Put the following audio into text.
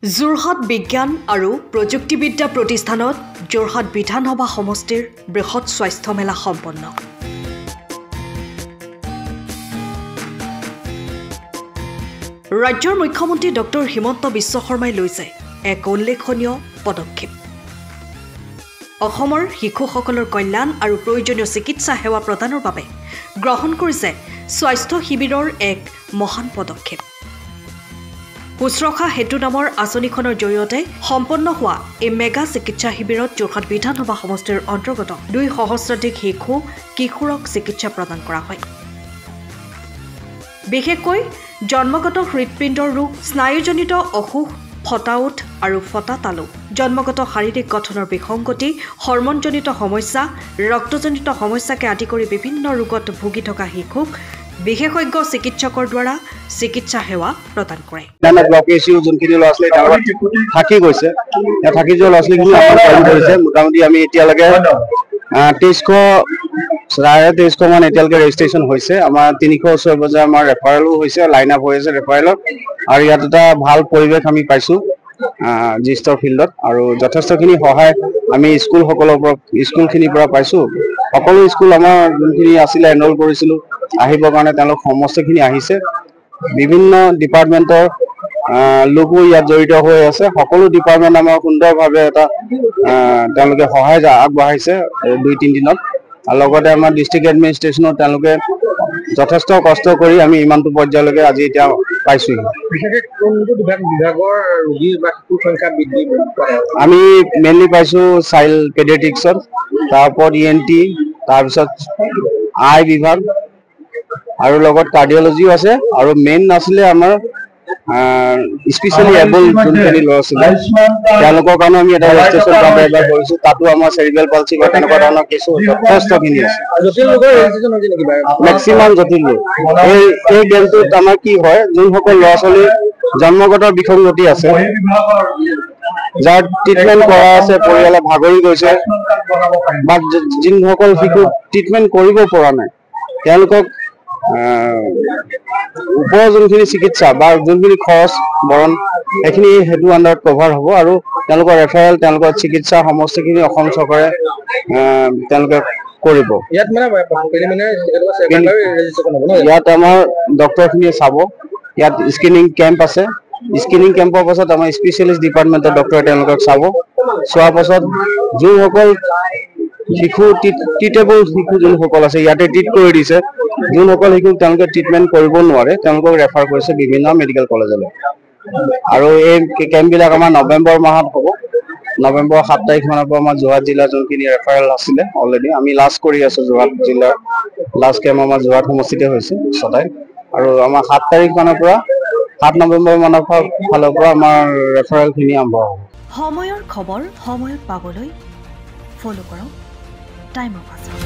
যোৰহাট বিজ্ঞান আৰু প্ৰযুক্তিবিদ্যা প্ৰতিষ্ঠানত যোৰহাট বিধানসভা সমষ্টিৰ বৃহৎ স্বাস্থ্য মেলা সম্পন্ন। ৰাজ্যৰ মুখ্যমন্ত্ৰী ডক্টৰ হিমন্ত বিশ্ব শৰ্মাই লৈছে এক উল্লেখনীয় পদক্ষেপ। অসমৰ শিশুসকলৰ কল্যাণ আৰু প্ৰয়োজনীয় চিকিৎসা সেৱা প্ৰদানৰ বাবে গ্ৰহণ কৰিছে স্বাস্থ্য শিবিৰৰ এক মহান পদক্ষেপ। শুশ্ৰূষা সেতু নামৰ আঁচনিখনৰ জৰিয়তে সম্পন্ন হোৱা এই মেগা চিকিৎসা শিবিৰত যোৰহাট বিধানসভা সমষ্টিৰ অন্তৰ্গত 2 সহস্ৰাধিক শিশু কিশোৰক চিকিৎসা প্ৰদান কৰা হয়। বিশেষকৈ জন্মগত হৃদপিণ্ডৰ ৰোগ, স্নায়ুজনিত অসুখ, ফটা উঠ আৰু ফটা তালু, জন্মগত শাৰীৰিক গঠনৰ বিসংগতি, হৰমনজনিত সমস্যা, ৰক্তজনিত সমস্যাকে আদি কৰি বিভিন্ন ৰোগত ভুগি থকা শিশুক বিশেষজ্ঞ চিকিৎসকৰ দ্বাৰা চিকিৎসা সেৱা প্ৰদান কৰে। যোনখিনি ল'ৰা ছোৱালী থাকি গৈছে, থাকি যোৱা ল'ৰা ছোৱালীখিনি কৰিছে। মোটামুটি আমি এতিয়ালৈকে 2300 মান এতিয়ালৈকে ৰেজিষ্ট্ৰেশ্যন হৈছে। আমাৰ 300 ওচৰে পাজৰে আমাৰ ৰেফাৰেলো হৈছে, লাইন আপ হৈ আছে ৰেফাৰেলত। আৰু ইয়াত এটা ভাল পৰিৱেশ আমি পাইছোঁ জিষ্টৰ ফিল্ডত, আৰু যথেষ্টখিনি সহায় আমি স্কুলখিনিৰ পৰা পাইছোঁ। সকলো স্কুল আমাৰ যোনখিনি আছিলে এনৰোল কৰিছিলোঁ আহিবৰ কাৰণে তেওঁলোক সমস্তখিনি আহিছে। বিভিন্ন ডিপাৰ্টমেণ্টৰ লোকো ইয়াত জড়িত হৈ আছে। সকলো ডিপাৰ্টমেণ্ট আমাৰ সুন্দৰভাৱে এটা তেওঁলোকে সহায় আগবঢ়াইছে 2-3 দিনত। আৰু লগতে আমাৰ ডিষ্ট্ৰিক্ট এডমিনিষ্ট্ৰেশ্যনত তেওঁলোকে যথেষ্ট কষ্ট কৰি আমি ইমানটো পৰ্যায়লৈকে আজি এতিয়া পাইছোঁ। আমি মেইনলি পাইছোঁ চাইল্ড পেডিয়াট্ৰিক্সত, তাৰ ওপৰত ENT, তাৰপিছত আই বিভাগ আৰু লগত কাৰ্ডিঅলজিও আছে। আৰু মেইন আছিলে আমাৰ স্পেচিয়েলি এবল যোনখিনি ল'ৰা ছোৱালী, তেওঁলোকৰ কাৰণে আমি এটা ৰেজিষ্ট্ৰেশ্যন এবাৰ কৰিছোঁ। তাতো আমাৰ চেৰিব্ৰেল পালচি বা তেনেকুৱা ধৰণৰ কেছো যথেষ্টখিনি আছে। মেক্সিমাম জটিল লোক এই গেমটোত আমাৰ কি হয়, যোনসকল ল'ৰা ছোৱালী জন্মগত বিসংগতি আছে, যাৰ ট্ৰিটমেণ্ট কৰা আছে, পৰিয়ালে ভাগৰি গৈছে, বা যোনসকল শিশু ট্ৰিটমেণ্ট কৰিব পৰা নাই, তেওঁলোকক ওপৰৰ যোনখিনি চিকিৎসা বা যোনখিনি খৰচ বৰণ সেইখিনি সেইটো আণ্ডাৰত কভাৰ হ'ব। আৰু তেওঁলোকৰ ৰেফাৰেল, তেওঁলোকৰ চিকিৎসা সমস্তখিনি অসম চৰকাৰে তেওঁলোকে কৰিব। ইয়াত আমাৰ ডক্টৰখিনিয়ে চাব। ইয়াত স্ক্ৰিনিং কেম্প আছে। স্ক্ৰিনিং কেম্পৰ পাছত আমাৰ স্পেচিয়েলিষ্ট ডিপাৰ্টমেণ্টৰ ডক্টৰে তেওঁলোকক চাব। চোৱাৰ পাছত যোনসকল শিশু ট্ৰিটেবল শিশু যোনসকল আছে ইয়াতে ট্ৰিট কৰি দিছে, যোনসকল শিশুক তেওঁলোকে ট্ৰিটমেণ্ট কৰিব নোৱাৰে তেওঁলোকক ৰেফাৰ কৰিছে বিভিন্ন মেডিকেল কলেজলৈ। আৰু এই কেম্পবিলাক আমাৰ নৱেম্বৰ মাহত হ'ব। নৱেম্বৰ 7 তাৰিখ মানৰ পৰা আমাৰ যোৰহাট জিলাৰ যোনখিনি ৰেফাৰেল আছিলে অলৰেডি আমি লাষ্ট কৰি আছোঁ। যোৰহাট জিলাৰ লাষ্ট কেম্প আমাৰ যোৰহাট সমষ্টিতে হৈছে 27। আৰু আমাৰ 7 তাৰিখ মানৰ পৰা 7 নৱেম্বৰ মানৰ ফালৰ পৰা আমাৰ ৰেফাৰেলখিনি আৰম্ভ হ'ব। সময়ৰ খবৰ সময়ত পাবলৈ ফ'ল' কৰক টাইম অফ আছাম।